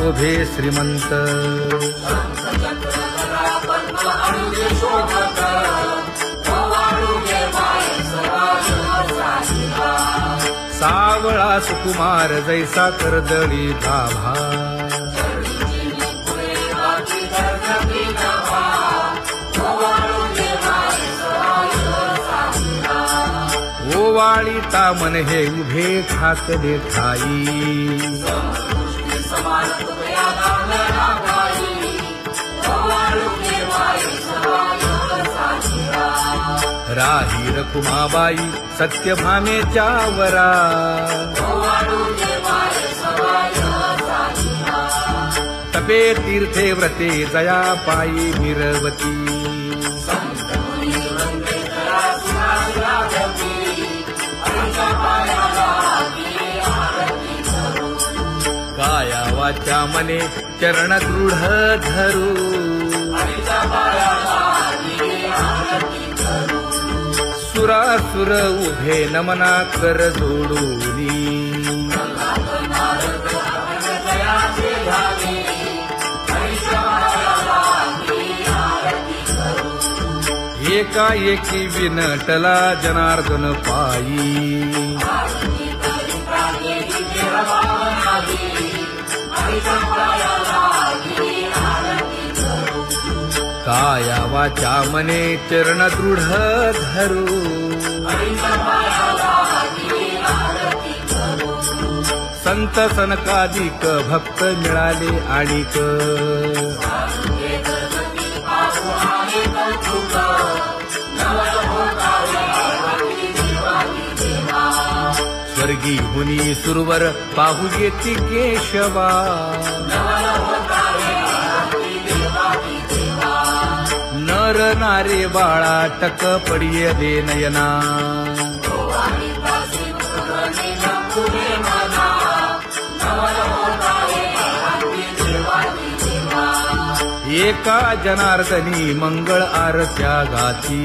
शोभे श्रीमंत सावळा सुकुमार जैसा कर्दळी गाभा ओवाळी तामन हे उभे ठाकले ठाई राही रखुमाबाई सत्यभामेच्या वरा तपे तीर्थे व्रते जया पायी मिरवती काया वाचा मने चरण दृढ धरू सुरासुर उभे नमना कर जोडूनी एकाएकी विनटला जनार्दन पायी काया वाचा मने चरण दृढ धरू संत सनकादिक भक्त मिळाले आणिक स्वर्गी हुनी सुरवर पाहू येती केशवा नर नारे बाळा टक पडिये दे नयना एका जनार्दनी मंगळ आरत्या गाती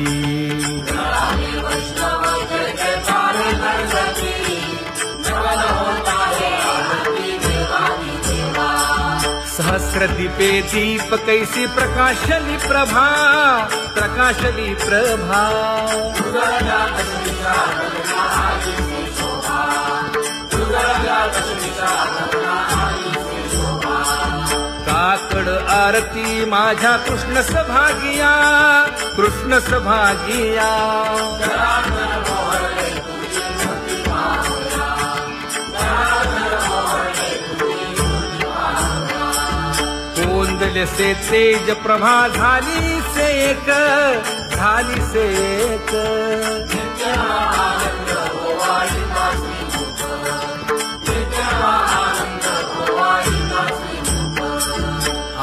सहस्र दीपे दीप कैसी प्रकाशली प्रभा प्रकाशली प्रभा काकड आरती माझ्या कृष्ण सभागिया कृष्ण सभागिया कोंदले से तेज प्रभा झाली से एक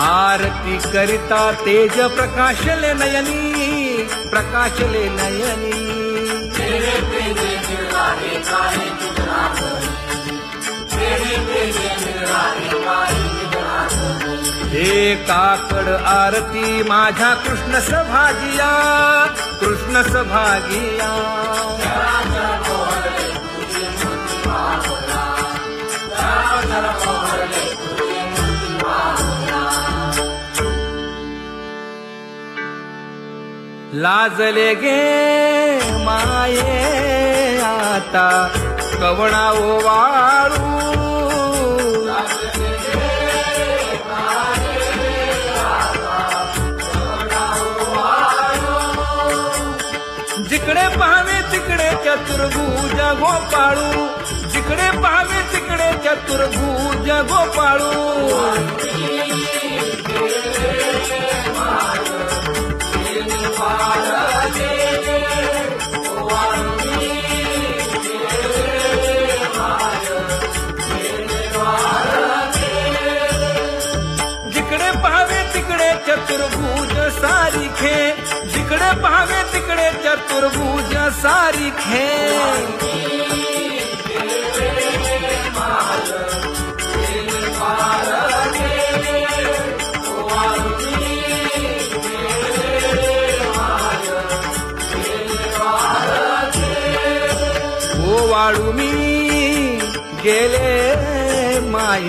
आरती करिता तेज प्रकाशले नयनी हे काकड आरती माझ्या कृष्ण सभागिया लाजले गे माये आता कवणा ओवाळू जिकडे पाहावे तिकडे चतुर्भुज गोपाळू जिकडे पाहावे तिकडे चतुर्भुज गोपाळू जिकडे पाहावे तिकडे चतुर्भुज सारिखे जिकडे पाहावे तिकडे चतुर्भुज सारिखे ओवाळू मी गेले माय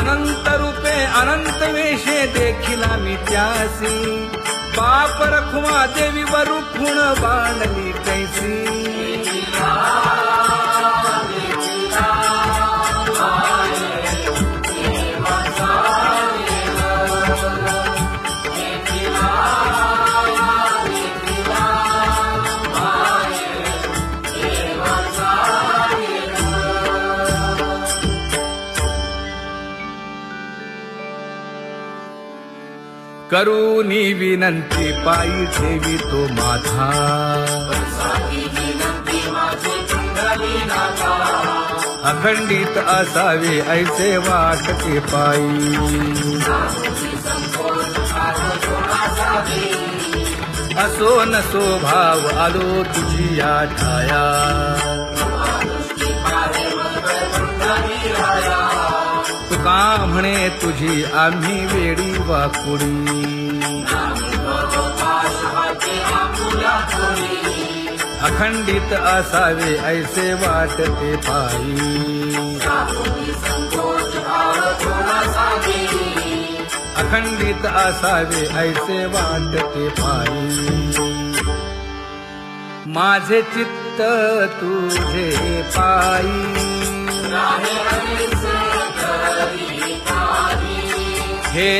अनंत रूपे अनंत वेशे देखिला मी त्यासी बाप रखुमा देवी वरु खुण बांधली कैसी करूनी विनंती पायी ठेवी तो माझा अखंडित असावे ऐसे वाटते पायी असो नसो भाव आलो तुझी या ठाया तुका म्हणे तुझी आम्ही वेडी वाकुडी अखंडित असावे ऐसे वाटते पायी अखंडित असावे ऐसे वाटते पायी माझे चित्त तुझे पायी हे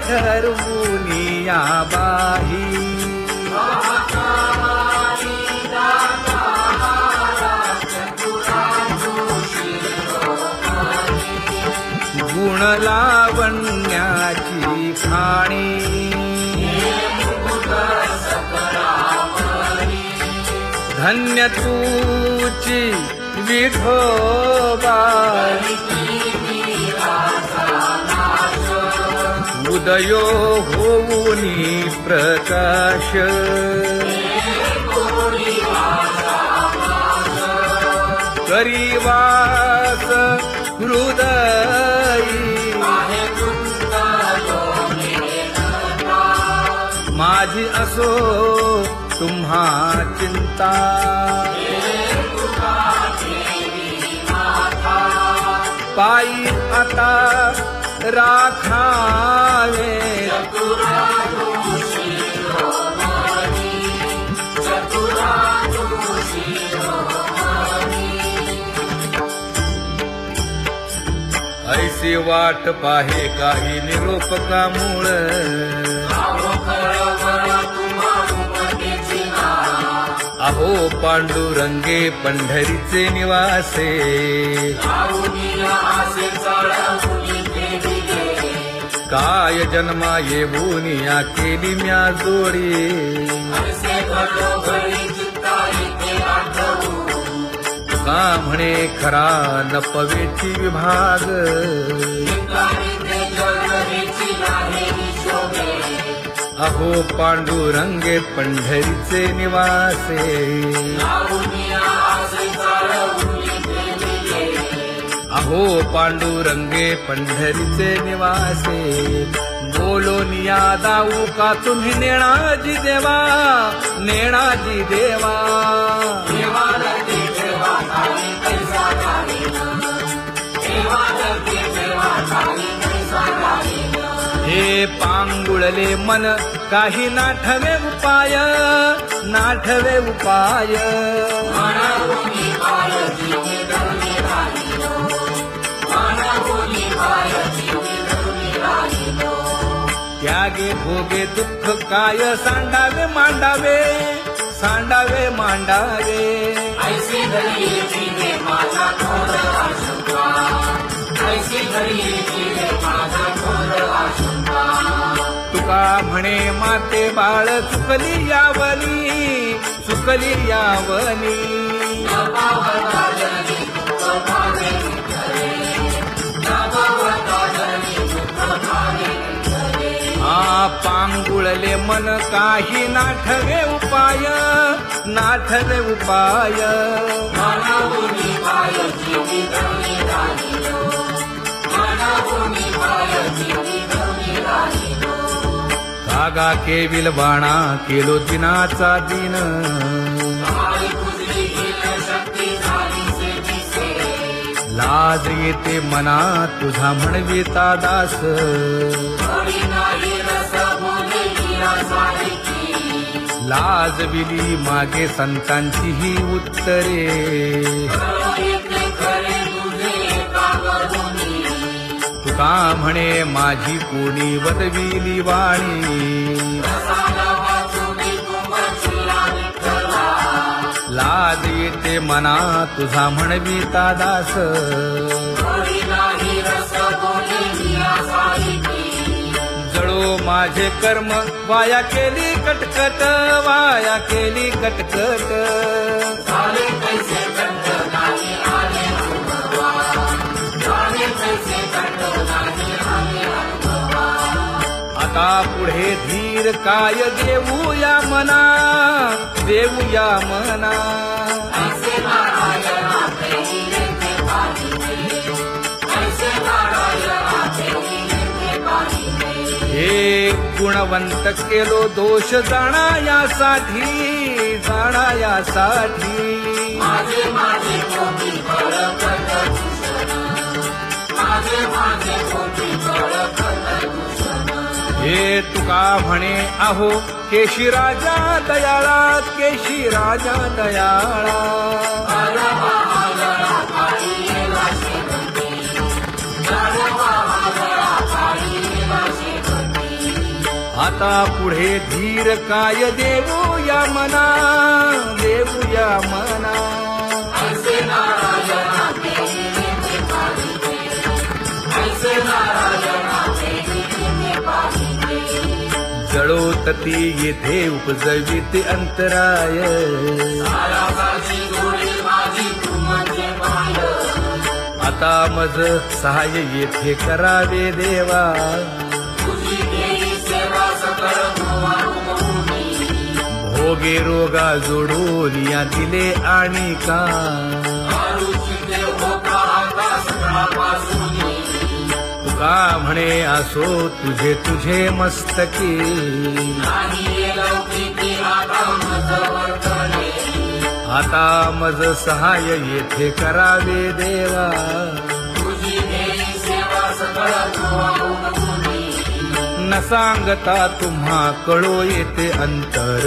धर्मुनिया बाही गुण लावण्याची खाणी धन्य तूची विठोबा उदयो होऊनी प्रकाश करीवास हृदयी माझी असो तुम्हा चिंता पायी आता राखावे ऐसी वाट पाहे काही निरोप का मूळ अहो पांडुरंगे पंढरीचे निवासे काय जन्मा येऊनिया केली म्या जोडी का म्हणे खरा नपवेची विभाग अहो पांडुरंगे पंढरीचे निवासे अहो पांडुरंगे पंढरीचे निवासे बोलोनिया दाऊ का तुम्ही नेणाजी देवा नेणाजी देवा हे पांगुळले मन काही नाठवे उपाय नाठवे उपाय त्यागे भोगे दुःख काय सांडावे मांडावे सांडावे मांडावे ऐसी घरी जीवे माझा थोर आशंका ऐसी घरी जीवे माझा थोर आशंका तुका म्हणे माते बाळ चुकली यावनी पांगुळले मन काही नाठवे उपाय नाठवे उपाय कागा केविल बाणा केलो दिनाचा दिन लाज येते मना तुझा म्हणविता दास थोडी नाही रस बोले मीरा सारखी लाजविली मागे संतांची ही उत्तरे येते खरे तुझे कागदोनी तुका म्हणे माझी कोणी वदविली वाणी रसाला वाचुनी तुमचिया विठ्ठला लाज येते मना तुझा म्हणविता दास थोडी नाही रस बोले मीरा सारखी जळो माझे कर्म वाया केली कटकट वाया केली कटकट झाले पैसे कंठ नाही आले अनुभवा झाले पैसे कंठ नाही आले अनुभवा आता पुढे धीर काय देऊया मना देऊया मना ऐसे नारायणा प्रेमीने ते पाहिजे ऐसे नारायणा प्रेमीने ते पाहिजे हे गुणवंत केलो दोष जाणायासाठी माझे माझे कोटी बळकट दूषण माझे माझे कोटी बळकट दूषण हे तुका म्हणे आहो केशी राजा दयाळा केशी राजा दयाळा गाढवा आगळा पाळीला शेवटी गाढवा आगळा पाळीला शेवटी आता पुढे धीर काय देऊया मना देऊया मना ऐसे नारायणा प्रेमीने ते पाहिजे ऐसे नारायणा प्रेमीने ते पाहिजे जळोतती येथे उपजविते अंतराय सारासाची गोडी माझी तू म्हणजे माय आता मज सहाय्य येथे करावे देवा तुझी देई सेवा सकळ भोवानुमोनी भोगे रोगा जोडून या दिले आणि का आरुची देव होता आता सकाळपासूनी तुका म्हणे असो तुझे तुझे मस्तकी नाही ये लौकिकी आता मज वर्तने आता मज सहाय्य येथे करावे देवा तुझी देई सेवा सकळ भोवानुमोनी न सांगता तुम्हा कळो येते अंतर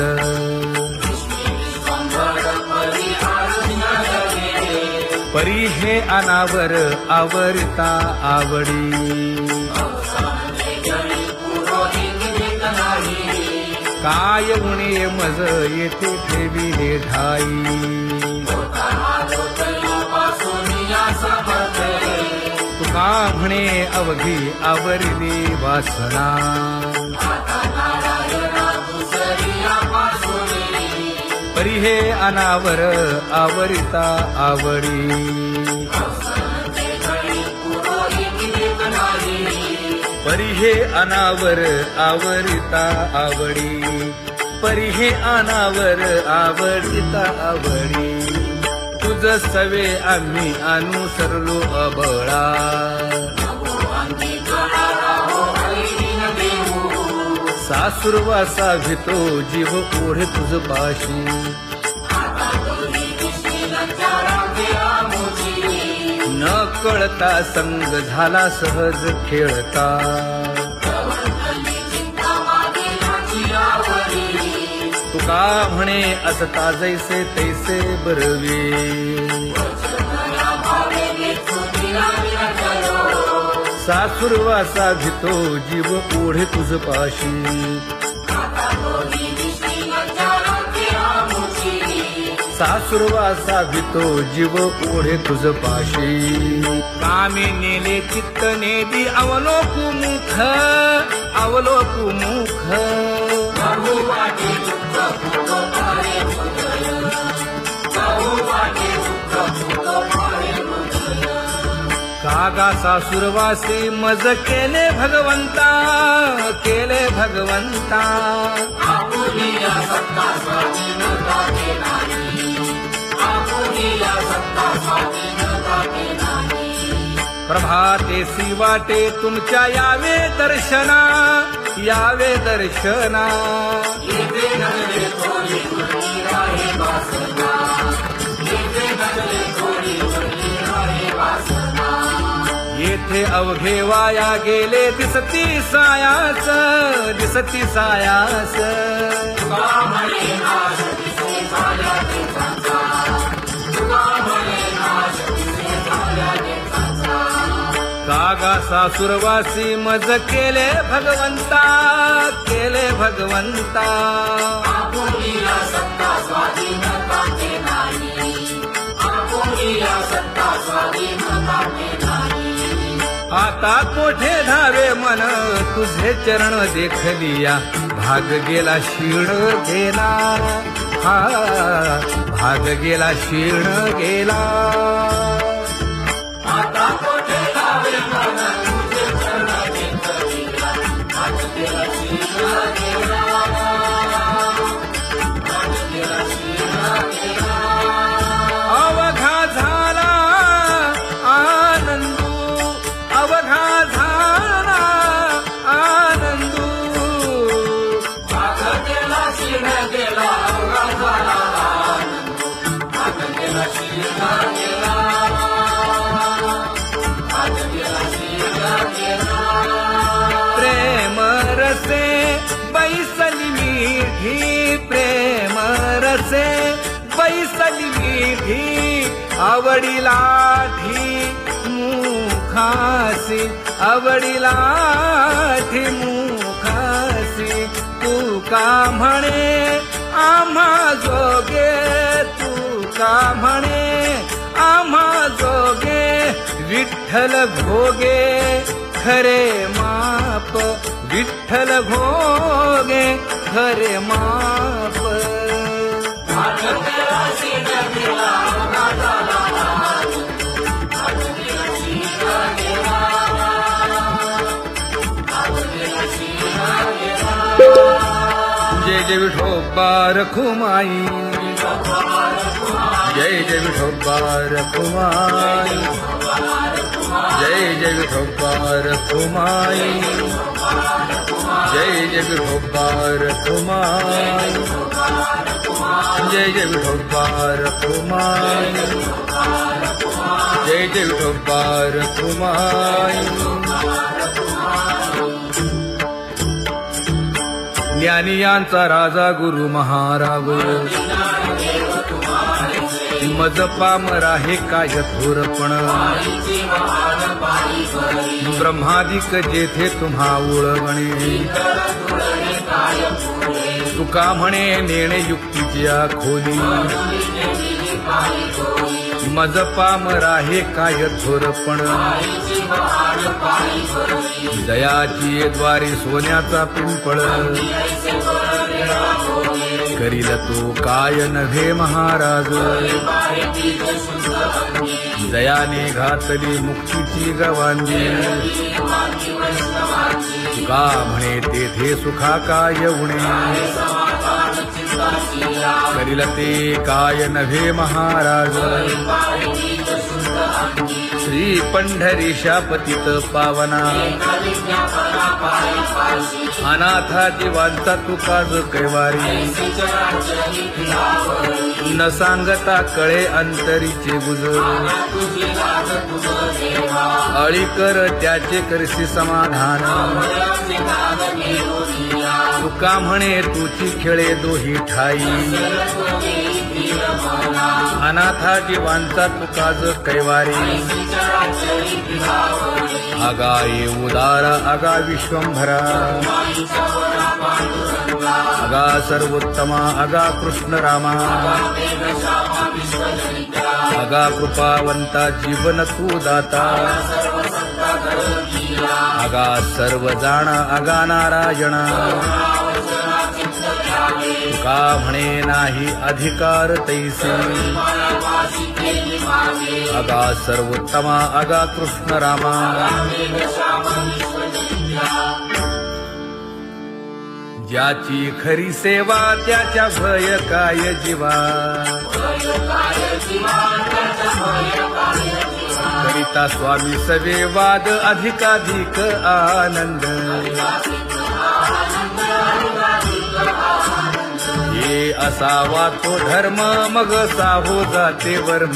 विश्वंभर परिहार नये परी हे अनावर आवरता आवडी अवसाने जळी पुरोहित देत नाही काय उणे मज येथे ठेविले ठाई तुका म्हणे अवघी आवरली वासना परी हे अनावर आवरिता आवडी परी हे अनावर आवरिता आवडी परी हे अनावर आवडिता आवडी तुझ सवे आम्ही अनुसरलो अबळा सासुरवासा भितो जीव ओढे तुझ पाशी न कळता संग झाला सहज खेळता तुका म्हणे असता जैसे तैसे बरवे सासुरवासा भितो जीव ओढे तुझ पाशी सासुरवासा भितो जीव ओढे तुझ पाशी कामी नेले चित्त नेली अवलोकु मुख अवलोकु मुख कागा सासुरवासे मज केले भगवंता केले भगवंता प्रभातेसी वाटे तुमच्या यावे दर्शना यावे दर्शना थोडी मोठे अवघे वाया गेले दिसती सायास दिसती सायास तुका म्हणे नाश दिसे झाल्या देशाचा तुका म्हणे नाश दिसे झाल्या देशाचा कागा सासुरवासी मज केले भगवंता आपुलीला सत्ता स्वाधीनता ते नाही आपुलीला सत्ता स्वाधीनता ते नाही आता कोठे धावे मन तुझे चरण देखलिया भाग गेला क्षीण गेला हा भाग गेला क्षीण गेला आता कोठे धावे मन तुझे चरण देखलिया भाग गेला क्षीण गेला भाग गेला क्षीण गेला अवघा झाला आनंदू अवघा झाला आनंदू भाग गेला क्षीण गेला अवघा झाला आनंद भाग गेला क्षीण गेला भाग गेला क्षीण गेला प्रेम रसे बैसली मीठी प्रेम रसे बैसली मीठी आवडीलाठी मुखासी आवडीलाठी मुखासी तू का म्हणे आम्हा जोगे तू का म्हणे आम्हा जोगे विठ्ठल भोगे खरे माप विठ्ठल भोगे खरे माप भाग गेला क्षीण गेला अवघा झाला भाग गेला क्षीण गेला भाग गेला क्षीण गेला जय जय विठोबा रखुमाई जय जय विठोबा रखुमाई जय जय विठोबा रखुमाई जय जय विठोबा रखुमाई जय जय विठोबा रखुमाई जय जय विठोबा रखुमाई ज्ञानियांचा राजा गुरु महाराज मज पामरा हे काय थोरपण ब्रह्मादिक जेथे तुम्हा उळवणे तुका म्हणे नेणे युक्तीची खोली मज पामरा हे काय थोरपण दयाची द्वारी सोन्याचा पिंपळ करील तो काय नव्हे महाराज दयाने घातली मुक्तीची गवांदी तुका म्हणे तेथे सुखा काय उणे करील ते काय नव्हे महाराज श्री पंढरीशा पतित पावना अनाथा जीवांचा तुकाज कैवारी न सांगता कळे अंतरीचे गुज अळी कर त्याचे करशी समाधान तुका म्हणे तुची खेळे दोही ठाई अनाथा जीवांचा तुकाज कैवारी आगा ये उदारा आगा विश्वंभरा आगा सर्वोत्तमा आगा कृष्ण रामा आगा कृपावंता जीवन तू दाता आगा सर्व जाणा आगा नारायणा तुका म्हणे नाही अधिकार तैसे आगा सर्वोत्तमा आगा कृष्ण रामा ज्याची खरी सेवा त्याच्या भय काय जीवा करिता स्वामी सवे वाद अधिकाधिक आनंद ये असावा तो धर्म मग साहो जाते वर्म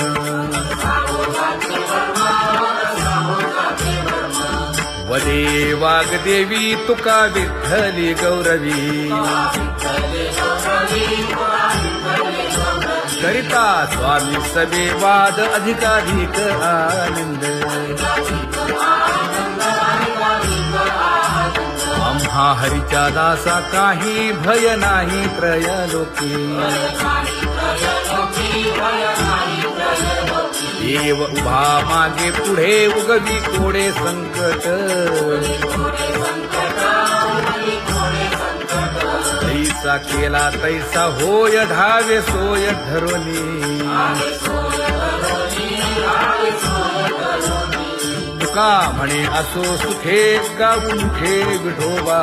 पदे वाग्देवी तुका विठ्ठली गौरवी करिता स्वामी सबे वाद अधिकाधिक आनंद आम्हा हरीच्या दासा काही भय नाही त्रयलोकी देव उभा मागे पुढे उगवी कोडे संकट तैसा केला तैसा होय धावे सोय धरोनी तुका म्हणे असो सुखे गाऊ मुखे विठोबा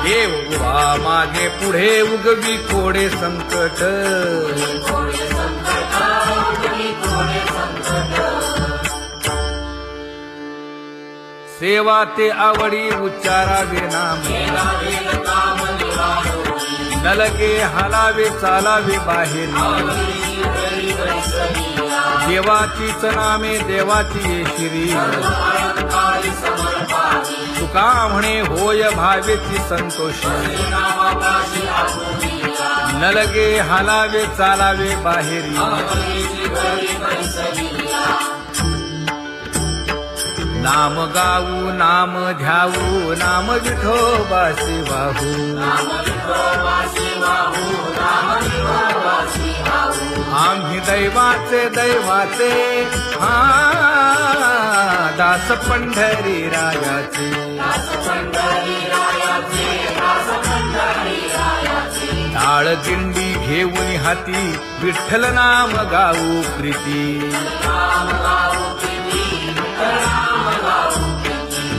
देव उभा मागे पुढे उगवी कोडे संकट सेवा ते आवडी उच्चारावे नाम नलगे हालावे चालावे बाहेर देवाचीच नामे देवाची येशिरी तुका म्हणे होय भावेची संतोषी नलगे हालावे चालावे बाहेरी नाम गाऊ नाम ध्याऊ नाम विठोबासी वाहू आम्ही दैवाचे दैवाचे हा दास पंढरी रायाचे टाळ दिंडी घेऊन हाती विठ्ठल नाम गाऊ प्रीती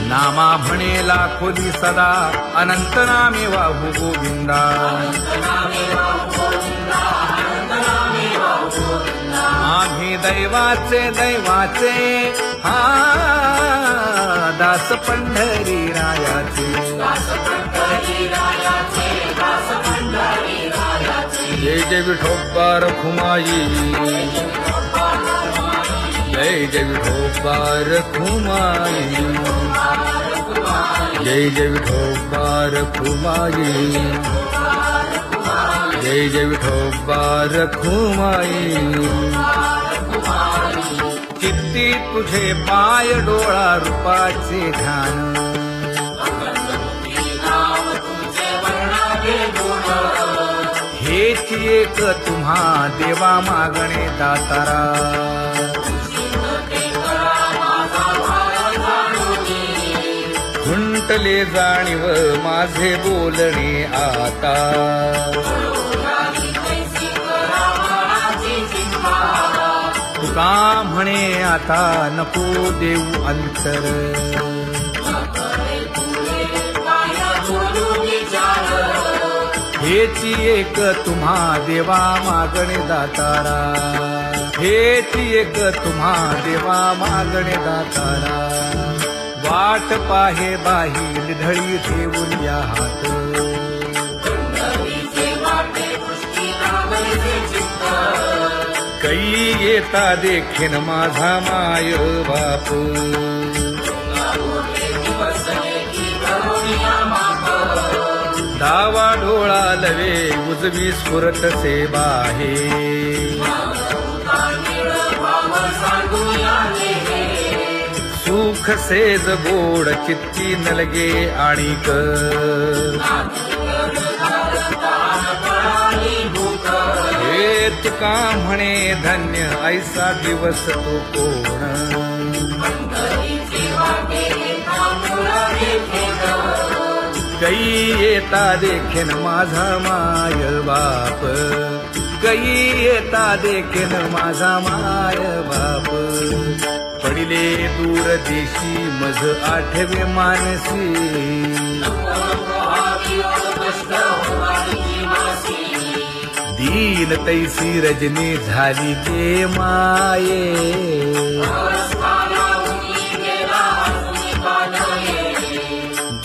नामा म्हणे लाखोदी सदा अनंत नामे वाहू गोविंदा आम्ही दैवाचे दैवाचे हा दास पंढरी रायाचे जय जय विठोबा रखुमाई जय जय विठोबा रखुमाई जय जय विठोबा रखुमाई जय जय विठोबा रखुमाई चित्ती तुझे पाय डोळा रूपाचे ध्यान हेच एक तुम्हा देवा मागणे दातारा खुंटले जाणीव माझे बोलणे आता तुका म्हणे आता नको देऊ अंतर हेची एक तुम्हा देवा मागणे दातारा हेची एक तुम्हा देवा मागणे दातारा वाट पाहे बाही ढळी ठेवून या हात कै येता देखीन माझा माय बाप डावा डोळा लवे उजवी स्फुरत से बाहे सुख सेज गोड चित्ती नलगे आणिक हे तुका म्हणे धन्य ऐसा दिवस तो कोण कै येता देखीन माझा माय बाप कै येता देखीन माझा माय बाप पडिले दूर देशी मज आठवे मानसी दीन तैसी रजनी झाली ते माये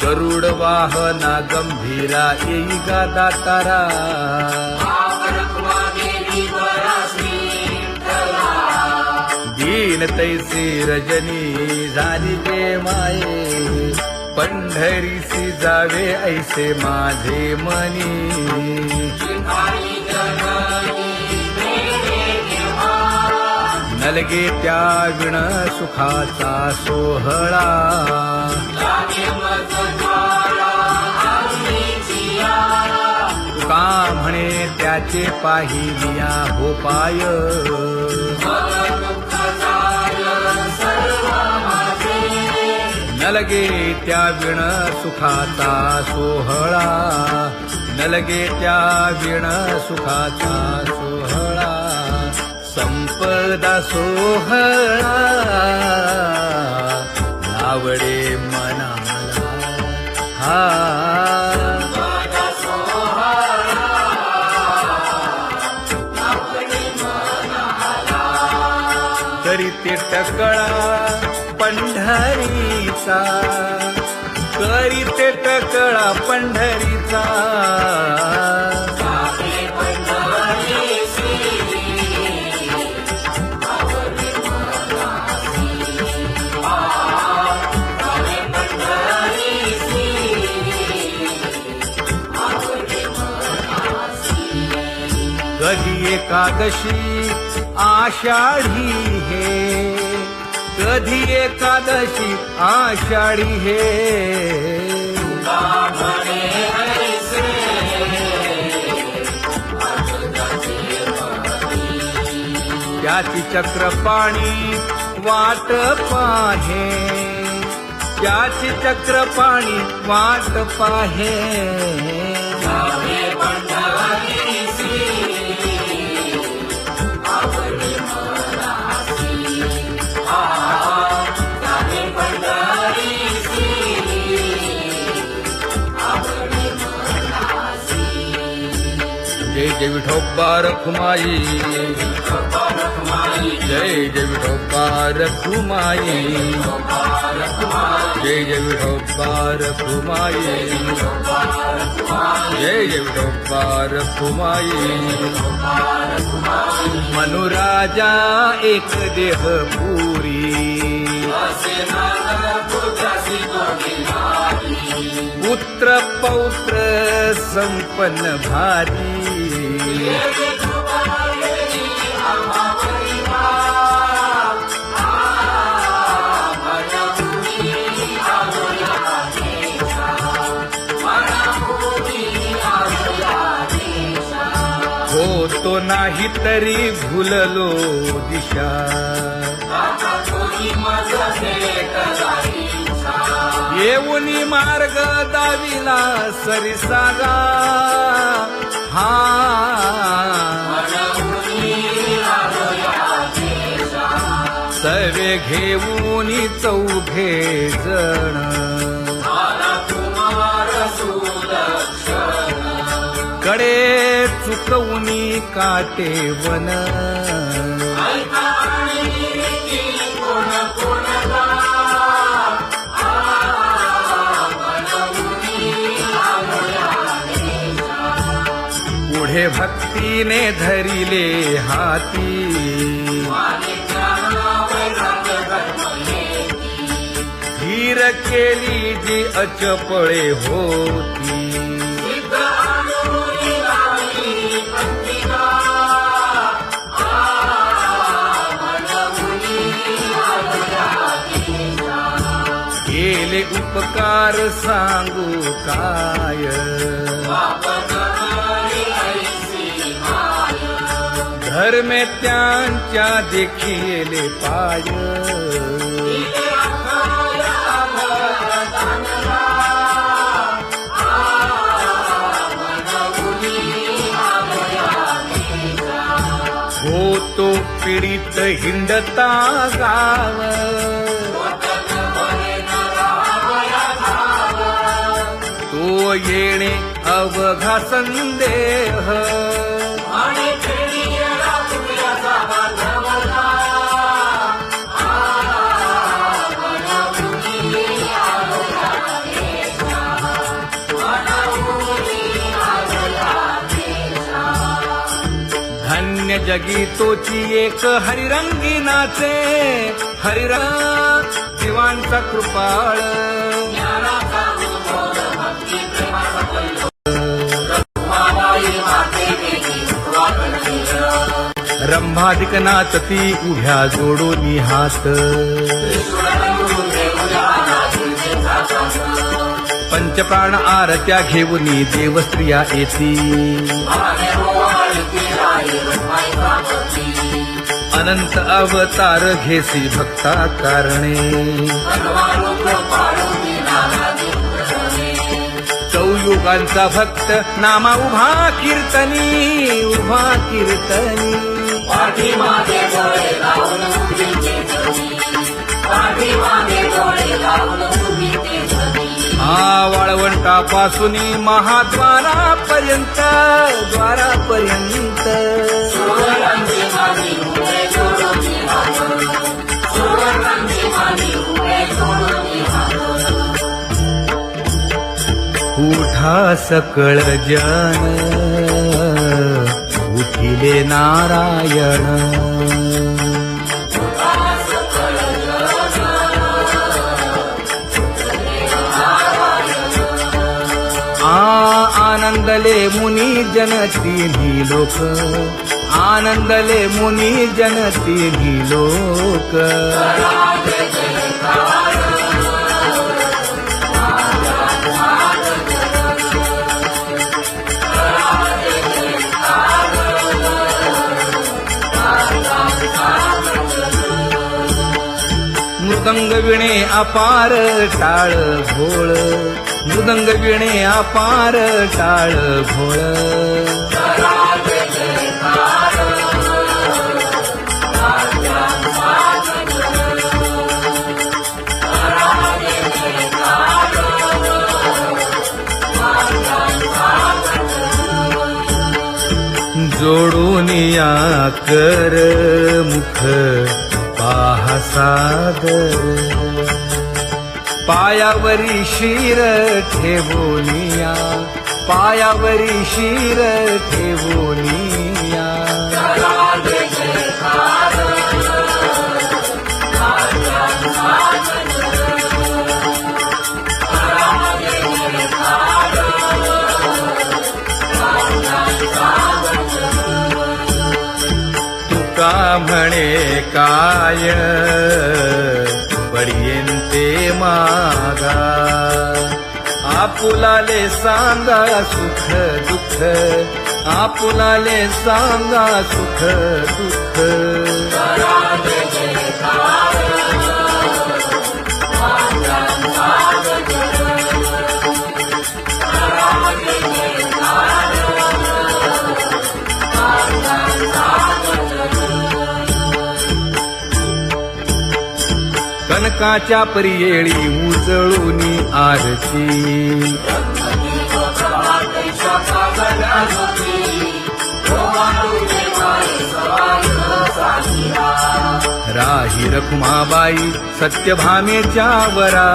गरुड वाहना गंभीरा येई गा दातारा दीन तैसी रजनी झाली गे माये, पंढरीसी जावे ऐसे माझे मनी. नलगे त्या विण सुखाचा सोहळा, तुका म्हणे त्याचे पाहिलिया हो पाय. नलगे त्या विण सुखाचा सोहळा, नलगे त्या विण सुखाचा सोहळा. संपदा सोहळा आवडे मनाला हा. करीते टकळा पंढरीचा, करीते टकळा पंढरीचा. कधी एकादशी आषाढी हे, कधी एकादशी आषाढी हे. त्याची चक्रपाणी वाट पाहे, त्याची चक्रपाणी वाट पाहे. जय जय विठोबा रखुमाई, जय जय विठोबा रखुमाई, जय जय विठोबा रखुमाई, जय जय विठोबा रखुमाई. मनुराजा एक देह पुरी, पुत्र पौत्र संपन्न भारी. होतो नाही तरी भुललो दिशा, येऊनी मार्ग दाविला सरिसागा हा. सर्वे घेऊनी चौघे जण, कडे चुकवूनी काटे वन. पुढे भक्तीने धरिले हाती, धीर केली जी अचपळे होती. केले उपकार सांगू काय, धर्मे त्यांच्या देखिले पाय. होतो पीडित हिंडता गाव, तो येणे अवघा संदेह. धन्य जगी तोची एक हरिरंगी नाचे, हरिरंग जीवांचा कृपाळ. ज्ञानाचा उद्बोध भक्ती प्रेमाचा कल्लोळ. रखुमाबाई माते वेगी स्वातंत्र्य. रंभाधिक नाचती उभ्या जोडोनी हात, ईश्वरबंधू देऊया नाचुंचे जातात. पंचप्राण आरत्या घेऊनी देवस्त्रिया येती. भावे ओवाळती राही रखुमाईचा पती. अनंत अवतार घेसी भक्ता कारणे, सर्वारूप पाडूनी नानादी प्रसने. चौयुगांचा भक्त नामा उभा कीर्तनी, उभा कीर्तनी. पाठीमागे डोळे लावून उभी ते धनी. पाठीमागे डोळे लावून उभी ते धनी. हा वाळवंटापासूनी महाद्वारापर्यंत, द्वारापर्यंत. सुवर्णांची मानी उभे जोडून हात. सुवर्णांची मानी उभे जोडून हात. उठा सकळ जन, उठिले नारायण. आनंदले मुनी जन तिन्ही लोक, आनंदले मुनी जन तिन्ही लोक. मृदंग विणे अपार टाळ भोळ, मृदंग विणे अपार टाळ भोळ. जोडूनिया कर मुख पाहा सादर, पायावरी शिर ठेवोनिया, पायावरी शिर ठेवोनिया. तुका म्हणे काय पडियेंते मागा, आपुलाले सांगा सुख दुःख, आपुलाले सांगा सुख दुःख. कनकाच्या परियेळी उजळूनी आरती, राही रखुमाबाई सत्यभामेच्या वरा.